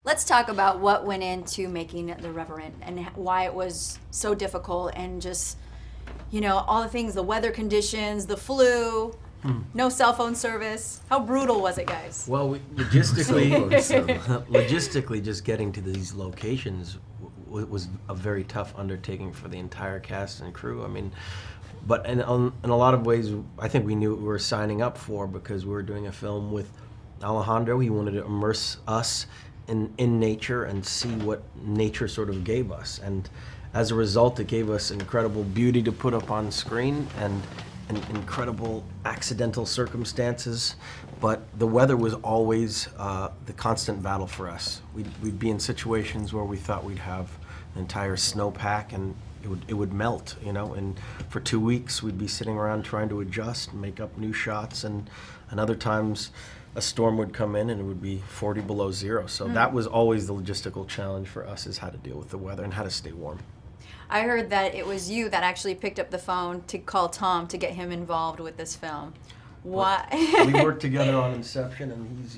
Let's talk about what went into making The Revenant and why it was so difficult and just, all the things, the weather conditions, the flu, no cell phone service. How brutal was it, guys? Well, logistically, logistically, just getting to these locations was a very tough undertaking for the entire cast and crew. I mean, but in a lot of ways, I think we knew what we were signing up for because we were doing a film with Alejandro. He wanted to immerse us in nature and see what nature sort of gave us. And as a result, it gave us incredible beauty to put up on screen and incredible accidental circumstances. But the weather was always the constant battle for us. We'd be in situations where we thought we'd have an entire snowpack and it would melt, and for 2 weeks we'd be sitting around trying to adjust, make up new shots, and other times a storm would come in and it would be 40 below zero. So that was always the logistical challenge for us, is how to deal with the weather and how to stay warm. I heard that it was you that actually picked up the phone to call Tom to get him involved with this film. Why? We worked together on Inception, and he's,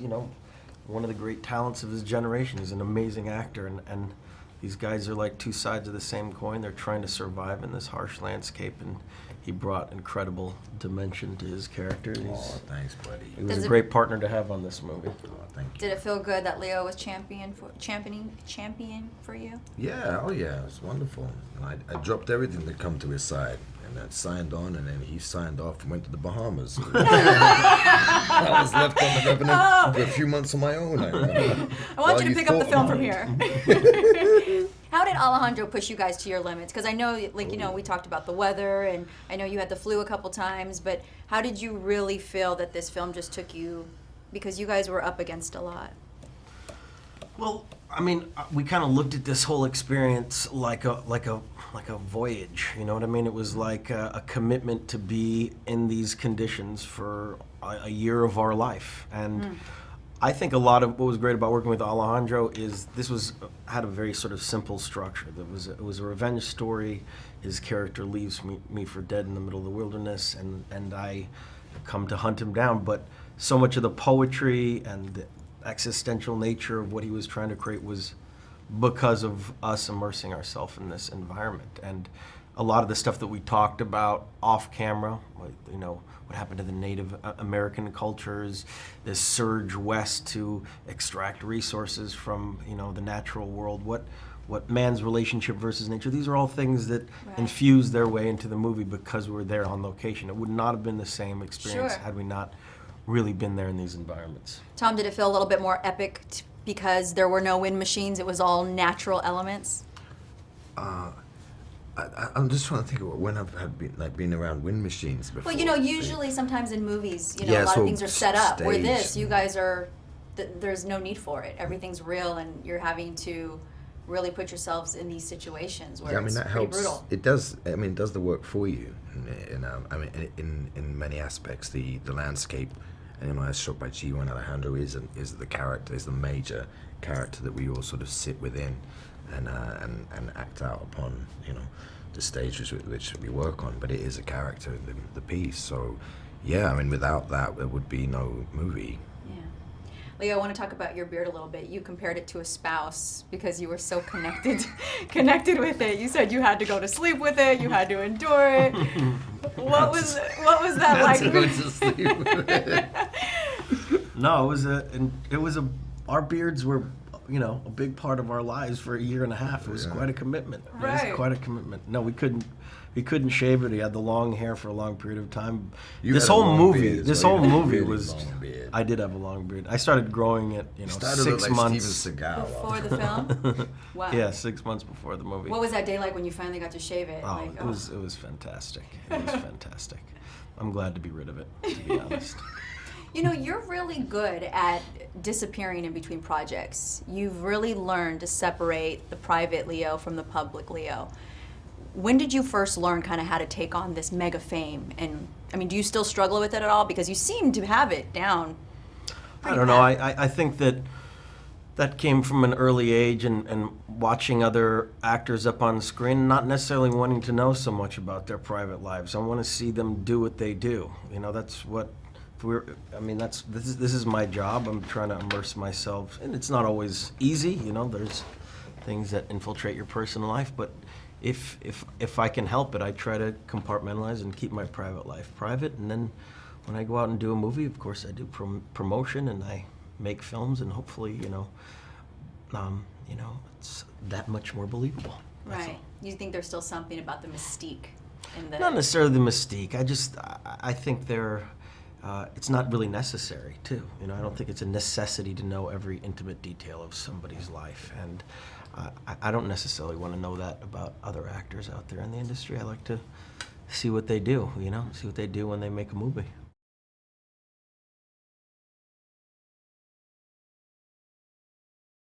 one of the great talents of his generation. He's an amazing actor, and these guys are like two sides of the same coin. They're trying to survive in this harsh landscape, and he brought incredible dimension to his character. Oh, thanks, buddy. He was a great partner to have on this movie. Oh, thank you. Did it feel good that Leo was champion for you? Yeah, oh yeah, it was wonderful. And I dropped everything to come to his side. And I signed on, and then he signed off and went to the Bahamas. I was left on the Revenant for a few months on my own. I want you to pick up the film from here. How did Alejandro push you guys to your limits? Because I know, we talked about the weather, and I know you had the flu a couple times, but how did you really feel that this film just took you, because you guys were up against a lot? Well, I mean, we kind of looked at this whole experience like a voyage. You know what I mean? It was like a commitment to be in these conditions for a year of our life. And I think a lot of what was great about working with Alejandro is this had a very sort of simple structure. It was a revenge story. His character leaves me for dead in the middle of the wilderness, and I come to hunt him down. But so much of the poetry and the existential nature of what he was trying to create was because of us immersing ourselves in this environment. And a lot of the stuff that we talked about off camera, like, what happened to the Native American cultures, this surge west to extract resources from, the natural world, what man's relationship versus nature, these are all things that infuse their way into the movie because we're there on location. It would not have been the same experience had we not really been there in these environments. Tom, did it feel a little bit more epic because there were no wind machines? It was all natural elements? I'm just trying to think of when I've been around wind machines before. Well, usually sometimes in movies, a lot of things are set up. Where this, you guys are, there's no need for it. Everything's real, and you're having to really put yourselves in these situations where it's that pretty helps. brutal. It does. I mean, it does the work for you. In many aspects, the landscape. And as shot by Chivo and Alejandro is the character, is the major character that we all sort of sit within and act out upon, the stage which we work on. But it is a character, the piece. So, yeah, I mean, without that, there would be no movie. Yeah. Leo, I want to talk about your beard a little bit. You compared it to a spouse because you were so connected with it. You said you had to go to sleep with it, you had to endure it. What was that like? To go to sleep with it. No, our beards were, a big part of our lives for a year and a half. It was quite a commitment. Right. It was quite a commitment. No, we couldn't shave it. He had the long hair for a long period of time. This whole movie was. I did have a long beard. I started growing it, 6 months. Steven Seagal. Before the film? Wow. Yeah, 6 months before the movie. What was that day like when you finally got to shave it? Oh, it was fantastic. It was fantastic. I'm glad to be rid of it, to be honest. You're really good at disappearing in between projects. You've really learned to separate the private Leo from the public Leo. When did you first learn kind of how to take on this mega fame? And, do you still struggle with it at all? Because you seem to have it down. I don't know. I think that came from an early age and watching other actors up on screen, not necessarily wanting to know so much about their private lives. I want to see them do what they do. That's what I mean, this is my job. I'm trying to immerse myself, and it's not always easy. You know, there's things that infiltrate your personal life, but if I can help it, I try to compartmentalize and keep my private life private. And then when I go out and do a movie, of course, I do promotion and I make films, and hopefully, it's that much more believable. That's Right. all. You think there's still something about the mystique in the... Not necessarily the mystique. I think it's not really necessary, too. You know, I don't think it's a necessity to know every intimate detail of somebody's life. And I don't necessarily want to know that about other actors out there in the industry. I like to see what they do, see what they do when they make a movie.